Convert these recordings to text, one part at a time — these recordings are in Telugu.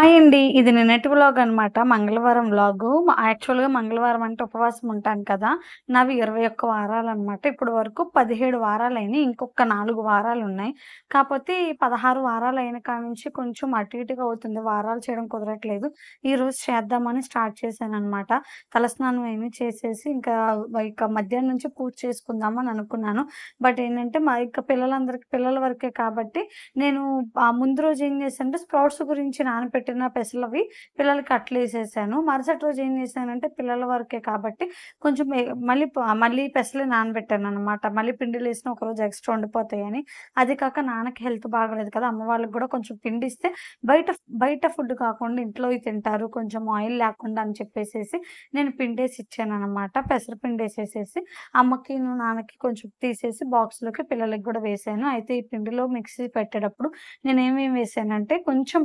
హాయ్ అండి. ఇది నిన్నటి వ్లాగ్ అనమాట. మంగళవారం వ్లాగు. యాక్చువల్‌గా మంగళవారం అంటే ఉపవాసం ఉంటాను కదా! నావి 21 వారాలనమాట. ఇప్పటి వరకు 17 వారాలయినాయి. ఇంకొక 4 వారాలున్నాయి. కాపోతే 16 వారాలయిన కాడ్నుంచి కొంచెం అటు ఇటుగా అవుతుంది. వారాలు చేయడం కుదరట్లేదు. ఈరోజు చేద్దామని స్టార్ట్ చేశాననమాట. తలస్నానం ఏమి చేసేసి ఇక మధ్యాహ్నం నుంచి పూజ చేసుకుందామని అనుకున్నాను. బట్ ఏంటంటే పిల్లల వరకే కాబట్టి నేను ముందు రోజు ఏం చేశానంటే స్ప్రౌట్స్ గురించి నానబెట్టిన పెసలవి పిల్లలకి అట్లేసేసాను. మరుసటి రోజు ఏం చేశానంటే పిల్లల వరకే కాబట్టి కొంచెం మళ్ళీ పెసలు నానబెట్టాననమాట. మళ్ళీ పిండిలేసినా ఒకరోజు ఎక్స్‌ట్రా ఉండిపోతాయని. అది కాక నాన్నకి హెల్త్ బాగోలేదు కదా! అమ్మ వాళ్ళకి గూడా కొంచెం పిండిస్తే బయట బయట ఫుడ్ కాకుండా ఇంట్లోయి తింటారు. కొంచెం ఆయిల్ లేకుండా అని చెప్పేసేసి నేను పిండేసి ఇచ్చాననమాట. పెసర పిండేసేసేసి అమ్మకిను, నాన్నకి కొంచెం తీసేసి బాక్స్‌లోకి పిల్లలకి గూడా వేశాను. అయితే ఈ పిండిలో మిక్సీ పెట్టేటప్పుడు నేనేమేమి వేసానంటే కొంచెం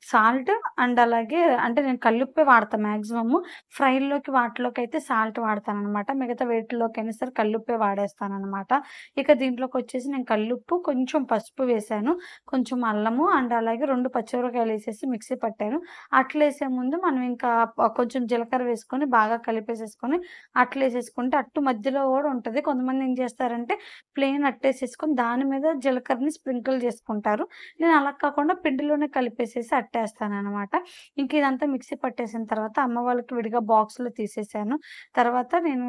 సాల్ట్ అండ్ అలాగే అంటే నేను కల్లుప్పే వాడతా మాక్సిమము. ఫ్రైల్లోకి వాటిలోకైతే సాల్ట్ వాడతాననమాట. మిగతా వేటిల్లోకైనా సరే కల్లుప్పే వాడేస్తాననమాట. ఇక దీంట్లోకొచ్చేసి నేను కల్లుప్పు, కొంచెం పసుపు వేశాను. కొంచెం అల్లము అండ్ అలాగే 2 పచ్చిమిరపకాయలేసేసి మిక్సీ పట్టాను. అట్లేసే ముందు మనం ఇంకా కొంచెం జీలకర్ర వేసుకొని బాగా కలిపేసేసుకొని అట్లేసేసుకుంటే అట్టు మధ్యలో గూడా ఉంటది. కొంతమంది ఏం చేస్తారంటే ప్లెయిన్ అట్టేసేసుకొని దాని మీద జీలకర్రని స్ప్రింకిల్ చేసుకుంటారు. నేను అలా కాకుండా పిండిలోనే కలిపేసేసి అట్టేస్తాననమాట. ఇంక ఇదంతా మిక్సీ పట్టేసిన తర్వాత అమ్మ వాళ్ళకి విడిగా బాక్స్‌లో తీసేసాను. తర్వాత నేను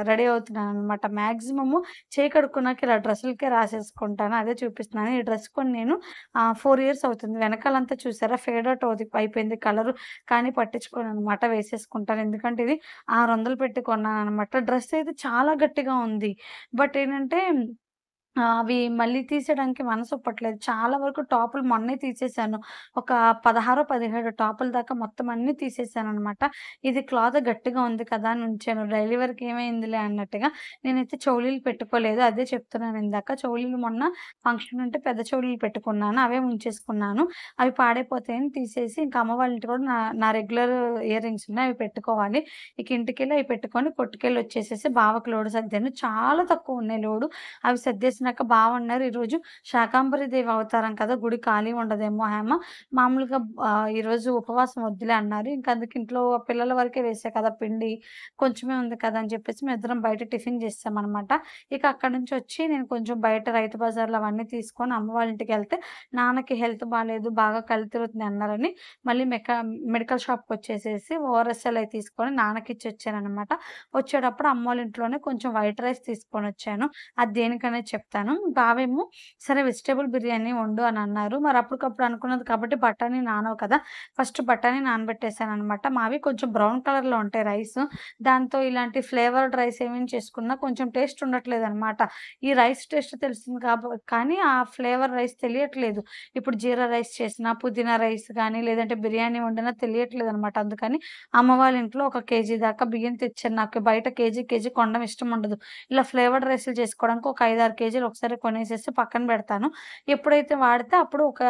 రెడీ అవుతున్నాననమాట. మాక్సిమము చేయి కడుక్కున్నాక ఇలా డ్రెస్సులకే రాసేసుకుంటాను. అదే చూపిస్తున్నాను. ఈ డ్రెస్ కొని నేను 4 ఇయర్స్ అవుతుంది. వెనకాలంతా చూసారా ఫేడ్ ఔట్ అయిపోయింది కలరు. కానీ పట్టించుకోననమాట. వేసేసుకుంటాను. ఎందుకంటే ఇది 600 పెట్టి కొన్నాననమాట. డ్రెస్ అయితే చాలా గట్టిగా ఉంది. బట్ ఏంటంటే అవి మళ్ళీ తీసేయడానికి మనసొప్పట్లేదు. చాలా వరకు టాపులు మొన్నే తీసేసాను. ఒక 16, 17 టాపుల దాకా మొత్తం అన్నీ తీసేసాననమాట. ఇది క్లాత్ గట్టిగా ఉంది కదా! అని ఉంచాను. డైలీ వేర్‌కి ఏమైందిలే అన్నట్టుగా. నేనైతే చెవులీలు పెట్టుకోలేదు. అదే చెప్తున్నాను ఇందాక. చెవులీలు మొన్న ఫంక్షన్ ఉంటే పెద్ద చెవులీలు పెట్టుకున్నాను. అవే ఉంచేసుకున్నాను. అవి పాడైపోతాయని తీసేసి ఇంకా అమ్మ వాళ్ళ ఇంటికి కూడా నా నా రెగ్యులర్ ఇయర్ రింగ్స్ ఉన్నాయి. అవి పెట్టుకోవాలి. ఇక ఇంటికెళ్ళి అవి పెట్టుకొని కొట్టుకెళ్ళి వచ్చేసేసి బావకి లోడు సర్దాను. చాలా తక్కువున్నాయి లోడు. అవి సర్దేసినాక బావన్నారు, "ఈరోజు శాకంభరి దేవి అవతారం కదా! గుడి ఖాళీ ఉండదేమో హేమ. మామూలుగా ఈరోజు ఉపవాసం వద్దులే" అన్నారు. ఇంక అందుకే ఇంట్లో పిల్లల వరకే వేసా కదా పిండి. కొంచెమే ఉంది కదా! అని చెప్పేసి మేమిద్దరం బయట టిఫిన్ చేసామనమాట. ఇక అక్కడి నుంచొచ్చి నేను కొంచెం బయట రైతు బజార్‌లో అవన్నీ తీసుకొని అమ్మ వాళ్ళ ఇంటికెళ్తే, నాన్నకి హెల్త్ బాలేదు, బాగా కళ్ళు తిరుగుతుంది అన్నారని మళ్ళీ మెడికల్ షాప్‌కొచ్చేసేసి ఓఆర్ఎస్ఎల్ అయి తీసుకొని నాన్నకిచ్చొచ్చాననమాట. వచ్చేటప్పుడు అమ్మోళ్ళ ఇంట్లోనే కొంచెం వైట్ రైస్ తీసుకొనొచ్చాను. అది దేనికనేది చెప్తాను. బావేమో సరే వెజిటబుల్ బిర్యానీ వండు అనన్నారు. మరి అప్పటికప్పుడు అనుకున్నది కాబట్టి బఠానీ నానవు కదా! ఫస్ట్ బఠానీ నానబెట్టేసాననమాట. మావి కొంచెం బ్రౌన్ కలర్‌లో ఉంటాయి రైసు. దాంతో ఇలాంటి ఫ్లేవర్డ్ రైస్ ఏమైనా చేసుకున్నా కొంచెం టేస్ట్ ఉండట్లేదనమాట. ఈ రైస్ టేస్ట్ తెలుస్తుంది కానీ ఆ ఫ్లేవర్ రైస్ తెలియట్లేదు. ఇప్పుడు జీరా రైస్ చేసినా, పుదీనా రైస్ గానీ, లేదంటే బిర్యానీ వండినా తెలియట్లేదనమాట. అందుకని అమ్మ వాళ్ళ ఇంట్లో ఒక కేజీ దాకా బియ్యం తెచ్చాను. నాకు బయట కేజీ కొనడం ఇష్టం ఉండదు. ఇలా ఫ్లేవర్డ్ రైస్‌లు చేసుకోవడానికి ఒక 5, 6 కేజీలు ఒకసారి కొనేసేసి పక్కన పెడతాను. ఎప్పుడైతే వాడితే అప్పుడు ఒక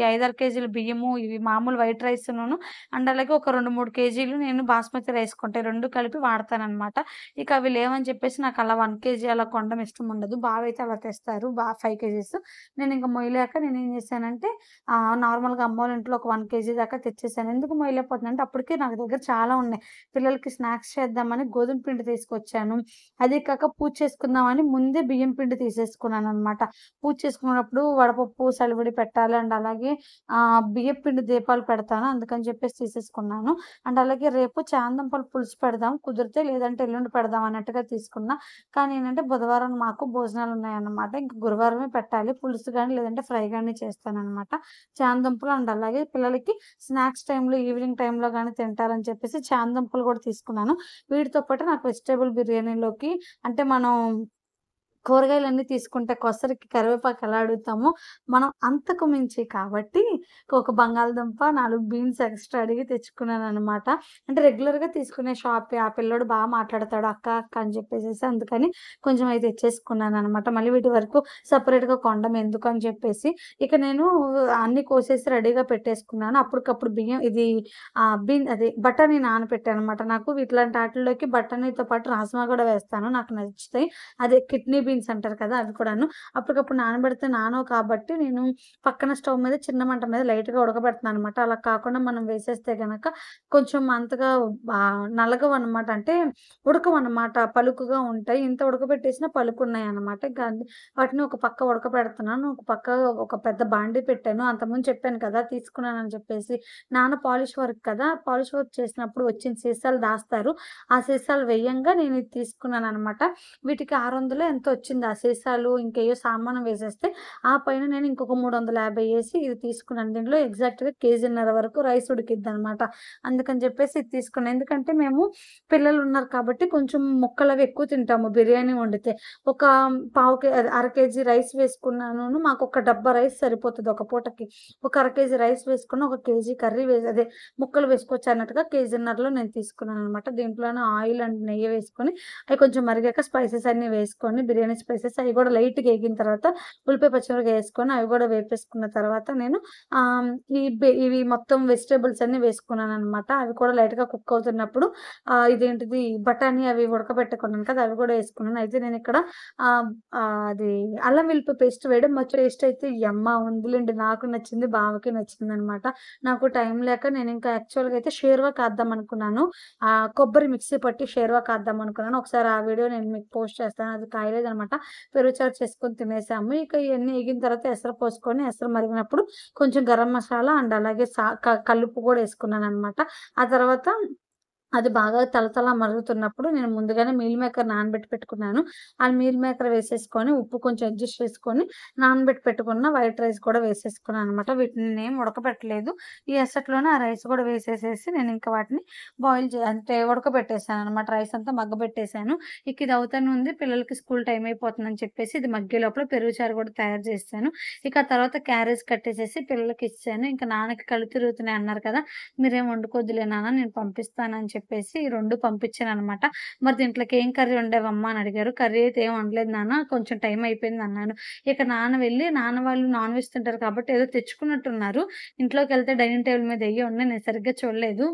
5, 6 కేజీల బియ్యము, ఇవి మామూలు వైట్ రైసునును అండ్ అలాగే ఒక 2, 3 కేజీలు నేను బాస్మతి రైస్ కొంటా. 2 కలిపి వాడతాననమాట. ఇక అవి లేవని చెప్పేసి నాకు అలా 1 కేజీ అలా కొనడం ఇష్టం ఉండదు. బావైతే అలా తెస్తారు. 5 కేజీస్. నేనింక మొయ్యలేక నేనేం చేశానంటే నార్మల్‌గా అమ్మోళ్ళ ఇంట్లో ఒక 1 కేజీ దాకా తెచ్చేసాను. ఎందుకు మొయ్యలేకపోతున్నానంటే అప్పటికే నాకు దగ్గర చాలా ఉన్నాయి. పిల్లలకి స్నాక్స్ చేద్దామని గోధుమ పిండి తీసుకొచ్చాను. అదీ కాక పూజ చేసుకుందామని ముందే బియ్యం పిండి తీసేసుకున్నాననమాట. పూజ చేసుకునేటప్పుడు వడపప్పు, సలివిడి పెట్టాలి అండ్ అలాగే బియ్యపు పిండి దీపాలు పెడతాను. అందుకని చెప్పేసి తీసేసుకున్నాను. అండ్ అలాగే రేపు చామదుంపల పులుసు పెడదాం కుదిరితే, లేదంటే ఎల్లుండి పెడదాం అన్నట్టుగా తీసుకున్నా. కానీ ఏంటంటే బుధవారం మాకు భోజనాలున్నాయన్నమాట. ఇంక గురువారమే పెట్టాలి. పులుసు గాని, లేదంటే ఫ్రై గాని చేస్తాననమాట. చామదుంపలు అండ్ అలాగే పిల్లలకి స్నాక్స్ టైమ్‌లో, ఈవినింగ్ టైమ్‌లో గాని తింటారని చెప్పేసి చామదుంపలు కూడా తీసుకున్నాను. వీటితో పాటు నాకు వెజిటబుల్ బిర్యానీలోకి అంటే మనం కూరగాయలన్నీ తీసుకుంటే కొసరికి కరివేపాకు ఎలా అడుగుతామో, మనం అంతకు మించి కాబట్టి ఒక బంగాళదుంప, 4 బీన్స్ ఎక్స్‌ట్రా అడిగి తెచ్చుకున్నాననమాట. అంటే రెగ్యులర్‌గా తీసుకునే షాపే. ఆ పిల్లోడు మాట్లాడతాడు అక్క, అక్క అని చెప్పేసేసి అందుకని కొంచెం అయి తెచ్చేసుకున్నాననమాట. మళ్ళీ వీటి వరకు సెపరేట్‌గా కొనడం ఎందుకు అని చెప్పేసి. ఇక నేను అన్నీ కోసేసి రెడీగా పెట్టేసుకున్నాను. అప్పటికప్పుడు బియ్యం ఇది అదే బఠానీ నానబెట్టాననమాట. నాకు ఇట్లాంటి ఆటిల్లోకి బఠానీతో పాటు రాజ్మా గూడా వేస్తాను. నాకు నచ్చుతాయి. అదే కిడ్నీ బీన్స్ బీన్స్ అంటారు కదా! అవి కూడాను. అప్పటికప్పుడు నానబెడితే నానవు కాబట్టి నేను పక్కన స్టవ్ మీద చిన్న మంట మీద లైట్‌గా ఉడకబెడుతున్నాననమాట. అలా కాకుండా మనం వేసేస్తే గనక కొంచెం అంతగా నలగవనమాట. అంటే ఉడకవనమాట. పలుకుగా ఉంటాయి. ఇంత ఉడకబెట్టేసినా పలుకున్నాయనమాట. ఇంకా వాటిని ఒక పక్క ఉడకబెడుతున్నాను. ఒక పక్క ఒక పెద్ద బాండీ పెట్టాను. అంతకుముందు చెప్పాను కదా! తీసుకున్నానని చెప్పేసి. నాన్న పాలిష్ వర్క్ కదా! పాలిష్ వర్క్ చేసినప్పుడు వచ్చిన సీసాలు దాస్తారు. ఆ సీసాలు వెయ్యంగా నేను ఇది తీసుకున్నాననమాట. వీటికి 600 ఎంతో వచ్చింది. ఆ సీసాలు ఇంకేయో సామాను వేసేస్తే, ఆ పైన నేను ఇంకొక 350 ఏసి ఇది తీసుకున్నాను. దీంట్లో ఎగ్జాక్ట్‌గా కేజీన్నర వరకు రైస్ ఉడికిద్దనమాట. అందుకని చెప్పేసి ఇది తీసుకున్నా. ఎందుకంటే మేము పిల్లలున్నారు కాబట్టి కొంచెం ముక్కలవి ఎక్కువ తింటాము బిర్యానీ వండితే. ఒక పావు కే అదే అర కేజీ రైస్ వేసుకున్నానును మాకొక డబ్బా రైస్ సరిపోతది ఒక పూటకి. ఒక అర కేజీ రైస్ వేసుకున్న, ఒక కేజీ కర్రీ అదే ముక్కలు వేసుకోవచ్చు అన్నట్టుగా కేజీన్నరలో నేను తీసుకున్నాననమాట. దీంట్లోనే ఆయిల్ అండ్ నెయ్యి వేసుకొని, అయి కొంచెం మరిగాక స్పైసెస్ అన్నీ వేసుకొని, బిర్యానీ స్పైసెస్ అయి గూడా లైట్‌గా ఏగిన తర్వాత ఉల్లిపాయ, పచ్చిమిరపకాయ ఏసుకొని అవి గూడా వేపేసుకున్న తర్వాత నేను ఆహ్, ఇవి మొత్తం వెజిటబుల్స్ అన్నీ వేసుకున్నాననమాట. అవి కూడా లైట్‌గా కుక్ అవుతున్నప్పుడు ఇదేంటిది బఠానీ అవి ఉడకబెట్టుకున్నాను కదా! అవి గూడా ఏసుకున్నాను. అయితే నేనిక్కడ ఆహ్, అది అల్లం వెల్లుల్లి పేస్ట్ వేయడం టేస్ట్ అయితే యమ్మా ఉందిలెండి. నాకు నచ్చింది, బావకి నచ్చిందనమాట. నాకు టైం లేక నేనింకా యాక్చువల్‌గా అయితే షేర్వా కాద్దాం అనుకున్నాను. కొబ్బరి మిక్సీ పట్టి షేర్వా కాద్దాం అనుకున్నాను. ఒకసారి ఆ వీడియో నేను మీకు పోస్ట్ చేస్తాను. అది కాయలేదనమాట. పెరుగు చారు చేసుకొని తినేసాము. ఇక ఇయన్నీ ఎగిన తర్వాత ఎసరు పోసుకొని, ఎసరు మరిగినప్పుడు కొంచెం గరం మసాలా అండ్ అలాగే కల్లుప్పు గూడా ఏసుకున్నాననమాట. ఆ తర్వాత అది బాగా తళతళ మరుగుతున్నప్పుడు నేను ముందుగానే మీల్ మేకర్ నానబెట్టి పెట్టుకున్నాను. ఆ మీల్ మేకర్ వేసేసుకొని, ఉప్పు కొంచెం అడ్జస్ట్ చేసుకొని, నానబెట్టి పెట్టుకున్న వైట్ రైస్ కూడా వేసేసుకున్నాననమాట. వీటిని నేనేం ఉడకబెట్టలేదు. ఈ ఎసట్లోనే ఆ రైస్ కూడా వేసేసేసి నేనింక వాటిని అంటే ఉడకబెట్టేసాననమాట. రైస్ అంతా మగ్గబెట్టేసాను. ఇక ఇది అవుతానే ఉంది. పిల్లలకి స్కూల్ టైమ్ అయిపోతుందని చెప్పేసి ఇది మగ్గే లోపల పెరుగు చారు కూడా తయారు చేసేసాను. ఇక ఆ తర్వాత క్యారేజ్ కట్టేసేసి పిల్లలకిచ్చేసాను. ఇంక నాన్నకి కళ్ళు తిరుగుతున్నాయి అన్నారు కదా! మీరేం వండుకోవద్దులే నాన్న నేను పంపిస్తానని చెప్పేసి ఈ 2 పంపించాననమాట. మరి దీంట్లోకి ఏం కర్రీ వండావమ్మా అని అడిగారు. కర్రీ అయితే ఏం వండలేదు నాన్న కొంచెం టైం అయిపోయిందన్నాను. ఇక నాన్న వాళ్ళు నాన్ వెజ్ తింటారు కాబట్టి ఏదో తెచ్చుకున్నట్టున్నారు. ఇంట్లోకెళ్తే డైనింగ్ టేబుల్ మీద ఎయ్యే ఉన్నాయి. నేను సరిగ్గా చూడలేదు.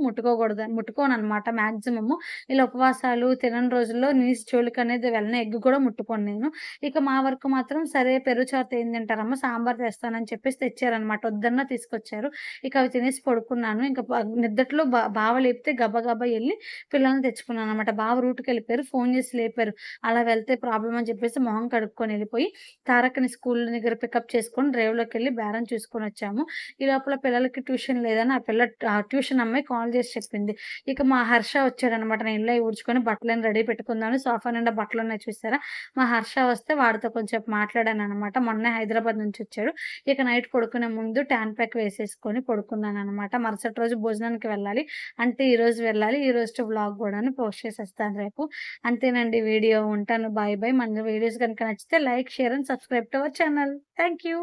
ముట్టుకోననమాట మాక్సిమము. ఇలా ఉపవాసాలు తినని రోజుల్లో నీసు జోలికనేది వెళ్ళను. ఎగ్ కూడా ముట్టుకోను నేను. ఇక మా వరకు మాత్రం సరే పెరుగు చారుతో ఏం తింటారమ్మా సాంబార్ తెస్తానని చెప్పేసి తెచ్చారనమాట. వద్దన్నా తీసుకొచ్చారు. ఇక అవి తినేసి పడుకున్నాను. ఇంక నిద్దట్లో బావ లేపితే గబగబా ఎళ్లి పిల్లల్ని తెచ్చుకున్నాననమాట. బావ రూట్‌కెళ్ళిపోయారు. ఫోను చేసి లేపారు. అలా వెళ్తే ప్రాబ్లమ్ అని చెప్పేసి మొహం కడుక్కొని ఎళ్ళిపోయి, తారక్‌ని స్కూల్ దగ్గర పికప్ చేసుకొని డ్రైవ్‌లోకెళ్ళి బేరం చూసుకొనొచ్చాము. ఈ లోపల పిల్లలకి ట్యూషన్ లేదని ఆ పిల్ల ట్యూషన్ అమ్మాయి కాల్ చేసి చెప్పింది. ఇక మా హర్ష వచ్చాడనమాట. నేను ఇల్లు అయి ఊడ్చుకొని బట్టలన్నీ రెడీ పెట్టుకుందామని సోఫా నిండా బట్టలున్నాయి చూసారా? మా హర్ష వస్తే వాడితో కొంచెంసేపు మాట్లాడాననమాట. మొన్నే హైదరాబాద్ నుంచొచ్చాడు. ఇక నైట్ పడుకునే ముందు ట్యాన్ ప్యాక్ వేసేసుకొని పడుకున్నాననమాట. మరుసటి రోజు భోజనానికి వెళ్ళాలి. అంటే ఈరోజు వెళ్ళాలి. ఈరోజుతో వ్లాగ్ గూడాను పోస్ట్ చేసేస్తాను రేపు. అంతేనండి వీడియో. ఉంటాను. Bye bye. మన వీడియోస్ గనుక నచ్చితే like, share and subscribe to our channel. Thank you.